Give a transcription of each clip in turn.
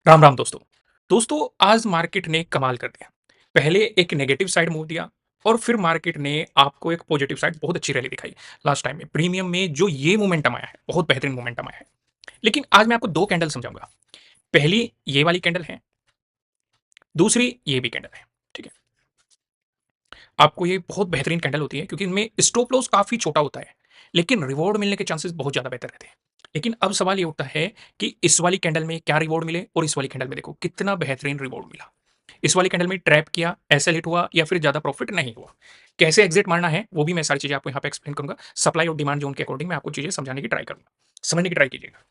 राम राम दोस्तों। दोस्तों, आज मार्केट ने कमाल कर दिया। पहले एक नेगेटिव साइड मूव दिया और फिर मार्केट ने आपको एक पॉजिटिव साइड बहुत अच्छी रैली दिखाई। लास्ट टाइम में प्रीमियम में जो ये मोमेंटम आया है, बहुत बेहतरीन मोमेंटम आया है। लेकिन आज मैं आपको 2 कैंडल समझाऊँगा। पहली ये वाली कैंडल है, दूसरी ये भी कैंडल है। ठीक है? आपको ये बहुत बेहतरीन कैंडल होती है क्योंकि इनमें स्टॉप लॉस काफ़ी छोटा होता है, लेकिन रिवॉर्ड मिलने के चांसेस बहुत ज़्यादा बेहतर रहते हैं। लेकिन अब सवाल ये उठता है कि इस वाली कैंडल में क्या रिवॉर्ड मिले और इस वाली कैंडल में देखो कितना बेहतरीन रिवॉर्ड मिला। इस वाली कैंडल में ट्रैप किया, ऐसे हिट हुआ या फिर ज़्यादा प्रॉफिट नहीं हुआ। कैसे एग्ज़िट मारना है, वो भी मैं सारी चीज़ें आपको यहाँ पे एक्सप्लेन करूँगा। सप्लाई और डिमांड ज़ोन के अकॉर्डिंग मैं आपको चीज़ें समझाने की ट्राई करूँगा। समझने की ट्राई कीजिएगा।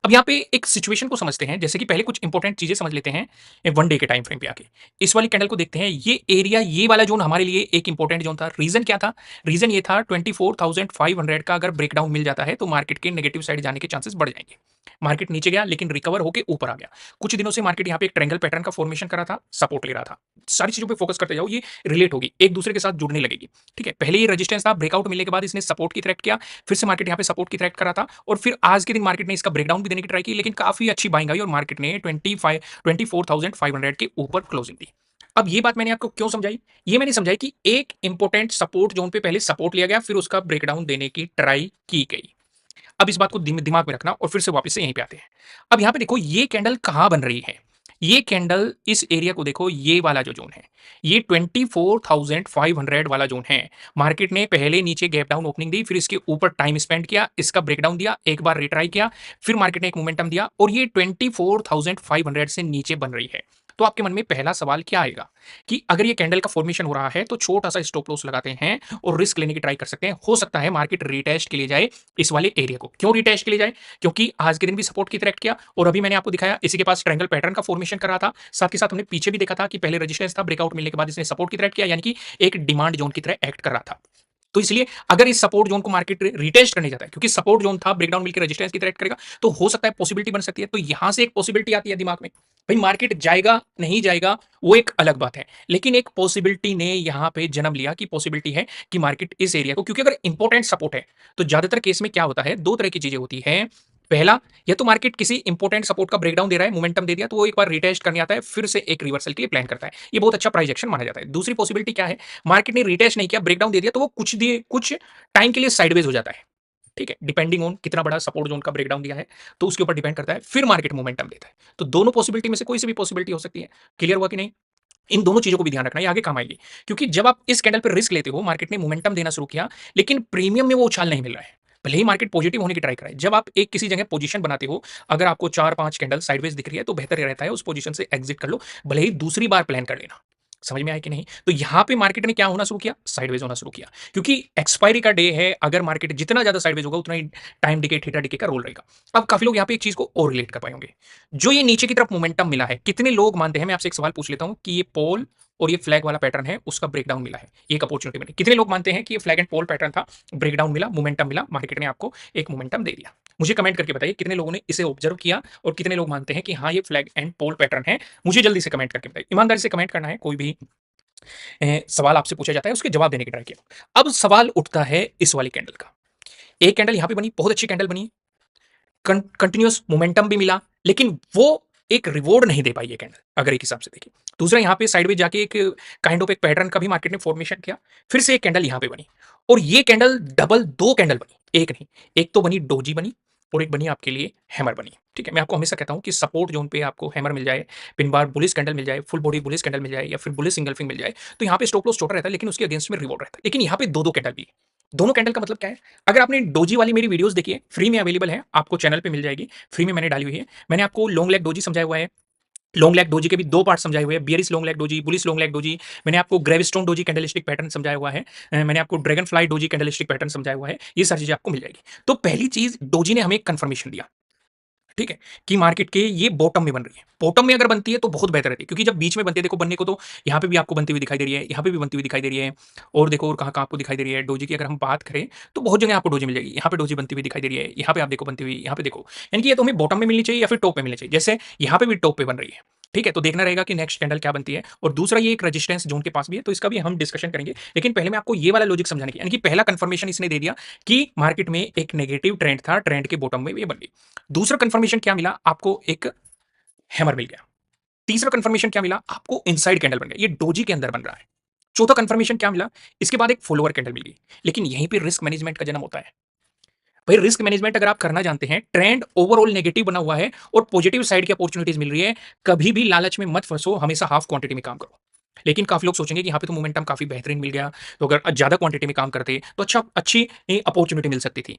अब यहाँ पे एक सिचुएशन को समझते हैं, जैसे कि पहले कुछ इंपॉर्टेंट चीजें समझ लेते हैं। वन डे के टाइम फ्रेम पे आके इस वाली कैंडल को देखते हैं। ये एरिया, ये वाला जोन हमारे लिए एक इंपॉर्टेंट जोन था। रीजन क्या था? रीजन ये था 24,500 का अगर ब्रेकडाउन मिल जाता है तो मार्केट के नेगेटिव साइड जाने के चांसेस बढ़ जाएंगे। मार्केट नीचे गया लेकिन रिकवर होकर ऊपर आ गया। कुछ दिनों से मार्केट यहाँ पे एक ट्रायंगल पैटर्न का फॉर्मेशन करा था, सपोर्ट ले रहा था। सारी चीजों पे फोकस करते जाओ, ये रिलेट होगी, एक दूसरे के साथ जुड़ने लगेगी। ठीक है, पहले ये रेजिस्टेंस था, ब्रेकआउट मिलने के बाद इसने सपोर्ट की थ्रेट किया, फिर से मार्केट यहाँ पे सपोर्ट की थ्रेट करा था और फिर आज के दिन मार्केट ने इसका ब्रेकडाउन भी देने की ट्राई की, लेकिन काफी अच्छी बाइंग आई और मार्केट ने 24,500 के ऊपर क्लोजिंग दी। अब ये बात मैंने आपको क्यों समझाई? ये मैंने समझाई कि एक इंपॉर्टेंट सपोर्ट जोन पे पहले सपोर्ट लिया गया, फिर उसका ब्रेकडाउन देने की ट्राई की गई। अब इस बात को दिमाग में रखना और फिर से वापस से यहीं पे आते हैं। अब यहाँ पे देखो ये कैंडल कहाँ बन रही है। ये कैंडल इस एरिया को देखो, ये वाला जो जोन है, ये 24,500 वाला जोन है। मार्केट ने पहले नीचे गैप डाउन ओपनिंग दी, फिर इसके ऊपर टाइम स्पेंड किया, इसका ब्रेकडाउन दिया, एक बार रिट्राई किया, फिर मार्केट ने एक मोमेंटम दिया और ये 24,500 से नीचे बन रही है। तो आपके मन में पहला सवाल क्या आएगा कि अगर ये कैंडल का फॉर्मेशन हो रहा है तो छोटा सा स्टॉप लॉस लगाते हैं और रिस्क लेने की ट्राई कर सकते हैं। हो सकता है मार्केट रिटेस्ट के लिए जाए इस वाले एरिया को। क्यों रिटेस्ट के लिए जाए? क्योंकि आज के दिन भी सपोर्ट की थ्रेट किया और अभी मैंने आपको दिखाया इसी के पास ट्रायंगल पैटर्न का फॉर्मेशन कर रहा था। साथ के साथ हमने पीछे भी देखा था कि पहले रेजिस्टेंस था, ब्रेकआउट मिलने के बाद इसने सपोर्ट की थ्रेट किया, यानी कि एक डिमांड जोन की तरह एक्ट कर रहा था। तो इसलिए अगर इस सपोर्ट जोन को मार्केट रिटेस्ट करने जाता है, क्योंकि सपोर्ट जोन था, ब्रेकडाउन मिलकर रेजिस्टेंस की थ्रेट करेगा, तो हो सकता है पॉसिबिलिटी बन सकती है। तो यहां से एक पॉसिबिलिटी आती है दिमाग में, भाई मार्केट जाएगा नहीं जाएगा वो एक अलग बात है, लेकिन एक पॉसिबिलिटी ने यहां पे जन्म लिया कि पॉसिबिलिटी है कि मार्केट इस एरिया को, क्योंकि अगर इंपॉर्टेंट सपोर्ट है तो ज्यादातर केस में क्या होता है, दो तरह की चीजें होती है। पहला, या तो मार्केट किसी इंपॉर्टेंट सपोर्ट का ब्रेकडाउन दे रहा है, मोमेंटम दे दिया, तो वो एक बार रिटेस्ट करने आता है, फिर से एक रिवर्सल के लिए प्लान करता है। ये बहुत अच्छा प्राइस एक्शन माना जाता है। दूसरी पॉसिबिलिटी क्या है, मार्केट ने रिटेस्ट नहीं किया, ब्रेकडाउन दे दिया, तो वो कुछ टाइम के लिए साइडवेज हो जाता है। ठीक है, डिपेंडिंग ऑन कितना बड़ा सपोर्ट जोन का ब्रेकडाउन दिया है, तो उसके ऊपर डिपेंड करता है, फिर मार्केट मोमेंटम देता है। तो दोनों पॉसिबिलिटी में से कोई सी भी पॉसिबिलिटी हो सकती है। क्लियर हुआ कि नहीं? इन दोनों चीजों को भी ध्यान रखना, ये आगे काम आएगी। क्योंकि जब आप इस कैंडल पर रिस्क लेते हो, मार्केट ने मोमेंटम देना शुरू किया, लेकिन प्रीमियम में वो उछाल नहीं मिल रहा है। भले ही मार्केट पॉजिटिव होने की ट्राई कराए, जब आप एक किसी जगह पोजीशन बनाते हो, अगर आपको 4-5 कैंडल साइडवेज दिख रही है, तो बेहतर ये रहता है उस पोजीशन से एग्जिट कर लो, भले ही दूसरी बार प्लान कर लेना। समझ में आया कि नहीं? तो यहां पे मार्केट ने क्या होना शुरू किया? साइडवेज होना शुरू किया, क्योंकि एक्सपायरी का डे है। अगर मार्केट जितना ज्यादा साइडवेज होगा, उतना ही टाइम डिके, थीटा डिके का रोल रहेगा। अब काफी लोग यहाँ पे एक चीज को और रिलेट कर पाए होंगे। जो ये नीचे की तरफ मोमेंटम मिला है, कितने लोग मानते हैं, मैं आपसे एक सवाल पूछ लेता हूं, कि ये पोल और ये फ्लैग वाला पैटर्न है, उसका ब्रेकडाउन मिला है, ये एक अपॉर्चुनिटी मिली। कितने लोग मानते हैं कि ये फ्लैग एंड पोल पैटर्न था, ब्रेकडाउन मिला, मोमेंटम मिला, मार्केट ने आपको एक मोमेंटम दे दिया? मुझे कमेंट करके बताइए कितने लोगों ने इसे ऑब्जर्व किया और कितने लोग मानते हैं कि हाँ ये फ्लैग एंड पोल पैटर्न है। मुझे जल्दी से कमेंट करके बताइए, ईमानदारी से कमेंट करना है। कोई भी सवाल आपसे पूछा जाता है, उसके जवाब देने की ट्राई किया। अब सवाल उठता है इस वाली कैंडल का। एक कैंडल यहां पे बनी, बहुत अच्छी कैंडल बनी, कंटिन्यूअस मोमेंटम भी मिला, लेकिन वो एक रिवॉर्ड नहीं दे पाई ये कैंडल, अगर एक हिसाब से देखिए। दूसरा, यहाँ पे साइडवेज जाके एक काइंड ऑफ एक पैटर्न का भी मार्केट ने फॉर्मेशन किया, फिर से एक कैंडल यहाँ पे बनी और ये कैंडल डबल, दो कैंडल बनी, एक नहीं। एक तो बनी डोजी बनी और एक बनी आपके लिए हैमर बनी। ठीक है, मैं आपको हमेशा कहता हूं कि सपोर्ट जोन पे आपको हैमर मिल जाए, पिन बार बुलिश कैंडल मिल जाए, फुल बॉडी बुलिश कैंडल मिल जाए, या फिर बुलिश सिंगल मिल जाए, तो यहाँ पे स्टॉप लॉस छोटा रहता है, लेकिन उसके अगेंस्ट में रिवॉर्ड रहता है। लेकिन यहाँ पे दो दो कैंडल भी है। दोनों कैंडल का मतलब क्या है? अगर आपने डोजी वाली मेरी वीडियोस देखी है, फ्री में अवेलेबल है, आपको चैनल पे मिल जाएगी, फ्री में मैंने डाली हुई है। मैंने आपको लॉन्ग लेग डोजी समझाया हुआ है, लॉन्ग लेग डोजी के भी दो पार्ट समझाए हुए हैं, bearish long leg doji, bullish long leg doji. मैंने आपको ग्रेविस्टोन डोजी कैंडलस्टिक पैटर्न समझाया हुआ है, मैंने आपको dragon fly doji candlestick pattern समझाया हुआ है। ये सारी चीजें आपको मिल जाएगी। तो पहली चीज, डोजी ने हमें एक कंफर्मेशन दिया, ठीक है, कि मार्केट के ये बॉटम में बन रही है। बॉटम में अगर बनती है तो बहुत बेहतर रहती है, क्योंकि जब बीच में बनती है, देखो बनने को तो यहाँ पे भी आपको बनती हुई दिखाई दे रही है, यहाँ पे भी बनती हुई दिखाई दे रही है, और देखो और कहाँ कहाँ आपको दिखाई दे रही है डोजी की। अगर हम बात करें तो बहुत जगह आपको डोजी मिल जाएगी। यहाँ पे डोजी बनती हुई दिखाई दे रही है, यहाँ पे आप देखो बनती हुई, यहाँ पे देखो। यानी कि ये तो हमें बॉटम में मिलनी चाहिए या फिर टॉप में मिलनी चाहिए, जैसे यहाँ पे भी टॉप पे बन रही है। ठीक है, तो देखना रहेगा कि नेक्स्ट कैंडल क्या बनती है। और दूसरा, ये एक रेजिस्टेंस जोन के पास भी है, तो इसका भी हम डिस्कशन करेंगे। लेकिन पहले मैं आपको ये वाला लॉजिक समझाने की, यानी कि पहला कंफर्मेशन इसने दे दिया कि मार्केट में एक नेगेटिव ट्रेंड था, ट्रेंड के बॉटम में ये बन गई। दूसरा कंफर्मेशन क्या मिला आपको? एक हैमर मिल गया। तीसरा कंफर्मेशन क्या मिला आपको, इनसाइड कैंडल बन गया, ये डोजी के अंदर बन रहा है। चौथा कंफर्मेशन क्या मिला, इसके बाद एक फॉलोअर कैंडल मिल गई। लेकिन यहीं पे रिस्क मैनेजमेंट का जन्म होता है। भाई रिस्क मैनेजमेंट अगर आप करना जानते हैं, ट्रेंड ओवरऑल नेगेटिव बना हुआ है और पॉजिटिव साइड की अपॉर्चुनिटीज मिल रही है, कभी भी लालच में मत फंसो, हमेशा हाफ क्वांटिटी में काम करो। लेकिन काफी लोग सोचेंगे कि यहाँ पे तो मोमेंटम काफी बेहतरीन मिल गया, तो अगर ज्यादा क्वांटिटी में काम करते तो अच्छी अपॉर्चुनिटी मिल सकती थी।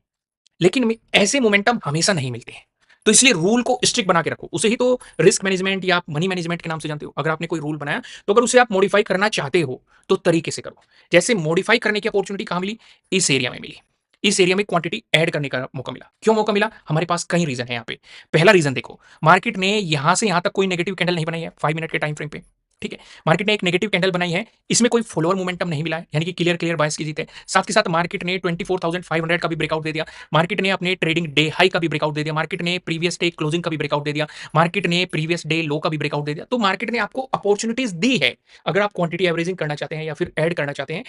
लेकिन ऐसे मोमेंटम हमेशा नहीं मिलते हैं। तो इसलिए रूल को स्ट्रिक्ट बना के रखो, उसे ही तो रिस्क मैनेजमेंट या मनी मैनेजमेंट के नाम से जानते हो। अगर आपने कोई रूल बनाया तो अगर उसे आप मॉडिफाई करना चाहते हो तो तरीके से करो। जैसे मॉडिफाई करने की अपॉर्चुनिटी कहां मिली, इस एरिया में मिली। इस एरिया में क्वांटिटी ऐड करने का मौका मिला। क्यों मौका मिला, हमारे पास कई रीजन है यहाँ पे। पहला रीजन देखो, मार्केट ने यहां से यहां तक कोई नेगेटिव कैंडल नहीं बनाई है 5 मिनट के टाइम फ्रेम पे। ठीक है, मार्केट ने एक नेगेटिव कैंडल बनाई है, इसमें कोई फॉलोअर मोमेंटम नहीं मिला है, यानी कि क्लियर क्लियर बायस की जीत है। साथ के साथ मार्केट ने 24,500 का भी ब्रेकआउट दे दिया, मार्केट ने अपने ट्रेडिंग डे हाई का भी ब्रेकआउट दे दिया, मार्केट ने प्रीवियस डे क्लोजिंग का भी ब्रेकआउट दे दिया, मार्केट ने प्रीवियस डे लो का भी ब्रेकआउट दे दिया। तो मार्केट ने आपको अपॉर्चुनिटीज दी है। अगर आप क्वांटिटी एवरेजिंग करना चाहते हैं या फिर ऐड करना चाहते हैं,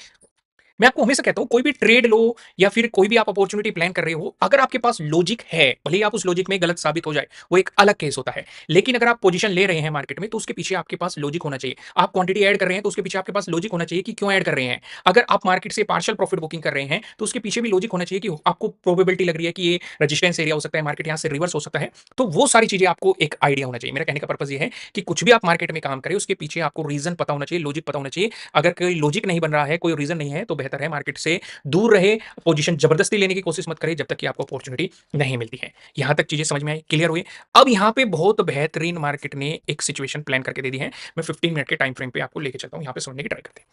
मैं आपको हमेशा कहता हूं कोई भी ट्रेड लो या फिर कोई भी आप अपॉर्चुनिटी प्लान कर रहे हो, अगर आपके पास लॉजिक है, भले ही आप उस लॉजिक में गलत साबित हो जाए, वो एक अलग केस होता है। लेकिन अगर आप पोजीशन ले रहे हैं मार्केट में तो उसके पीछे आपके पास लॉजिक होना चाहिए। आप क्वांटिटी ऐड कर रहे हैं तो उसके पीछे आपके पास लॉजिक होना चाहिए कि क्यों ऐड कर रहे हैं। अगर आप मार्केट से पार्शियल प्रॉफिट बुकिंग कर रहे हैं तो उसके पीछे भी लॉजिक होना चाहिए कि आपको प्रोबेबिलिटी लग रही है कि ये रेजिस्टेंस एरिया हो सकता है, मार्केट यहां से रिवर्स हो सकता है। तो वो सारी चीजें आपको एक आइडिया होना चाहिए। मेरा कहने का पर्पज ये है कि कुछ भी आप मार्केट में काम करें उसके पीछे आपको रीजन पता होना चाहिए, लॉजिक पता होना चाहिए। अगर कोई लॉजिक नहीं बन रहा है, कोई रीजन नहीं है, तो बेहतर है मार्केट से दूर रहे। पोजीशन जबरदस्ती लेने की कोशिश मत करें जब तक कि आपको अपॉर्चुनिटी नहीं मिलती है। यहां तक चीजें समझ में आई, क्लियर हुई। अब यहां पे बहुत बेहतरीन मार्केट ने एक सिचुएशन प्लान करके दे दी है। मैं 15 मिनट के टाइम फ्रेम पे आपको लेके चलता हूं, यहां पे समझने की ट्राई करते हैं।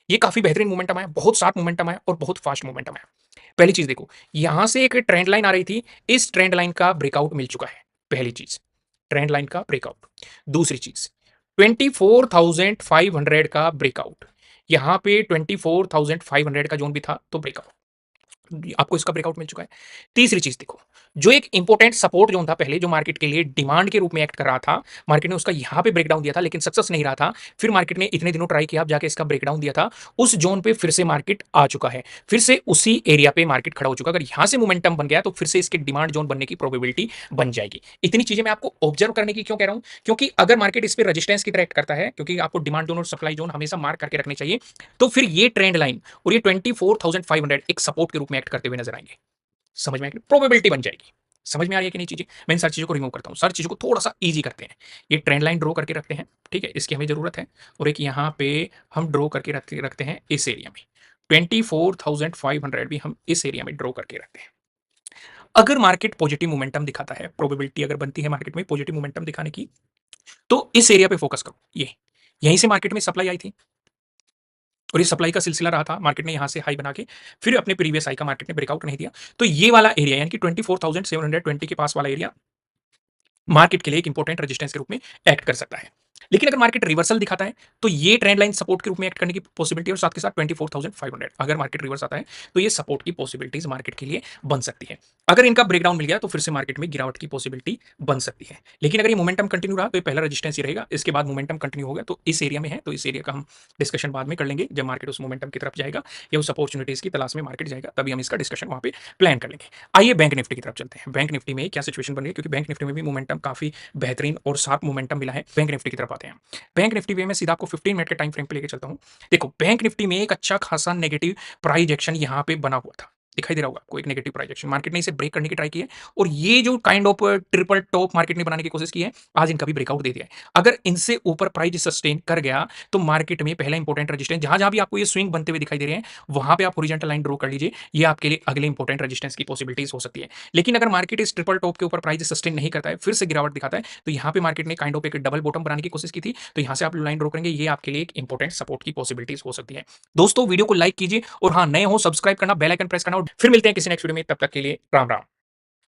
ये काफी बेहतरीन मोमेंटम आया, बहुत शार्प मोमेंटम आया और बहुत फास्ट मोमेंटम आया। पहली चीज देखो, यहां से एक ट्रेंड लाइन आ रही थी, इस ट्रेंड लाइन का ब्रेकआउट मिल चुका है। पहली चीज ट्रेंड लाइन का ब्रेकआउट। दूसरी चीज 24,500 का ब्रेकआउट। यहां पे 24,500 का जोन भी था तो ब्रेकआउट, आपको इसका ब्रेकआउट मिल चुका है। तीसरी चीज देखो, जो एक इंपॉर्टेंट सपोर्ट जोन था पहले, जो मार्केट के लिए डिमांड के रूप में एक्ट कर रहा था, मार्केट ने उसका यहां पे ब्रेकडाउन दिया था लेकिन सक्सेस नहीं रहा था। फिर मार्केट ने इतने दिनों ट्राई किया, जाके इसका ब्रेकडाउन दिया था, उस जोन पे फिर से मार्केट आ चुका है, फिर से उसी एरिया पे मार्केट खड़ा हो चुका है। अगर यहां से मोमेंटम बन गया तो फिर से इसके डिमांड जोन बनने की प्रोबेबिलिटी बन जाएगी। इतनी चीजें मैं आपको ऑब्जर्व करने की क्यों कह रहा हूं, क्योंकि अगर मार्केट इस पर रेजिस्टेंस की तरह एक्ट करता है, क्योंकि आपको डिमांड जोन और सप्लाई जोन हमेशा मार्क करके रखने चाहिए, तो फिर ये ट्रेंड लाइन और ये 24,500 एक सपोर्ट के रूप में एक्ट करते हुए नजर आएंगे। समझ में आएगी, प्रोबेबिलिटी बन जाएगी। समझ में आ रही है कि नहीं चीजें। मैं इन सारी चीजों को रिमूव करता हूं, सारी चीजों को थोड़ा सा इजी करते हैं। ये ट्रेंड लाइन ड्रॉ करके रखते हैं, ठीक है, इसकी हमें जरूरत है। और एक यहाँ पे हम ड्रॉ करके रखते हैं इस एरिया में, 24,500 भी हम इस एरिया में ड्रॉ करके रखते हैं। अगर मार्केट पॉजिटिव मोमेंटम दिखाता है, प्रोबेबिलिटी अगर बनती है मार्केट में पॉजिटिव मोमेंटम दिखाने की, तो इस एरिया पे फोकस करो। ये यहीं से मार्केट में सप्लाई आई थी और ये सप्लाई का सिलसिला रहा था, मार्केट ने यहां से हाई बना के फिर अपने प्रीवियस हाई का मार्केट ने ब्रेकआउट नहीं दिया। तो ये वाला एरिया यानी कि 24,720 के पास वाला एरिया मार्केट के लिए एक इंपॉर्टेंट रेजिस्टेंस के रूप में एक्ट कर सकता है। लेकिन अगर मार्केट रिवर्सल दिखाता है तो ये ट्रेंड लाइन सपोर्ट के रूप में एक्ट करने की पॉसिबिलिटी, और साथ के साथ 24,500 अगर मार्केट रिवर्स आता है तो ये सपोर्ट की पॉसिबिलिटीज मार्केट के लिए बन सकती है। अगर इनका ब्रेकडाउन मिल गया तो फिर से मार्केट में गिरावट की पॉसिबिलिटी बन सकती है। लेकिन अगर ये मोमेंटम कंटिन्यू रहा तो ये पहला रेजिस्टेंस ही रहेगा, इसके बाद मोमेंटम कंटिन्यू होगा तो इस एरिया में है, तो इस एरिया का हम डिस्कशन बाद में कर लेंगे जब मार्केट उस मोमेंटम की तरफ जाएगा या उस अपॉर्चुनिटीज की तलाश में मार्केट जाएगा, तभी हम इसका डिस्कशन वहां पे प्लान कर लेंगे। आइए बैंक निफ्टी की तरफ चलते हैं। बैंक निफ्टी में क्या सिचुएशन बन रही है, क्योंकि बैंक निफ्टी में भी मोमेंटम काफी बेहतरीन और शार्प मोमेंटम मिला है। बैंक निफ्टी की तरफ आते हैं। बैंक निफ्टी में मैं सीधा आपको 15 मिनट के टाइम फ्रेम पे लेके चलता हूं। देखो बैंक निफ्टी में एक अच्छा खासा नेगेटिव प्राइस एक्शन यहां पे बना हुआ था, दिखाई दे रहा होगा आपको, एक नेगेटिव प्राइस एक्शन। मार्केट ने इसे ब्रेक करने की ट्राई की है और ये जो kind of triple top market ने बनाने की कोशिश की है, आज इनका भी ब्रेकआउट दे दिया है। अगर इनसे ऊपर प्राइस सस्टेन कर गया तो मार्केट में पहला इंपॉर्टेंट रेजिस्टेंस, जहां जहां भी आपको ये स्विंग बनते हुए दिखाई दे रहे हैं वहां पे आप हॉरिजॉन्टल लाइन ड्रॉ कर लीजिए, ये आपके लिए अगले इंपॉर्टेंट रेजिस्टेंस की पॉसिबिलिटीज हो सकती है। लेकिन अगर मार्केट इस ट्रिपल टॉप के ऊपर प्राइस सस्टेन नहीं करता है, फिर से गिरावट दिखाता है, तो यहाँ पे मार्केट ने काइंड ऑफ एक डबल बॉटम बनाने की कोशिश की थी, तो यहाँ से आप लाइन ड्रॉ करेंगे, ये आपके लिए एक इंपॉर्टेंट सपोर्ट की पॉसिबिलिटीज हो सकती है। दोस्तों वीडियो को लाइक कीजिए और हाँ, नए हो सब्सक्राइब करना, बेल आइकन प्रेस करना, और फिर मिलते हैं किसी नेक्स्ट वीडियो में। तब तक के लिए राम राम।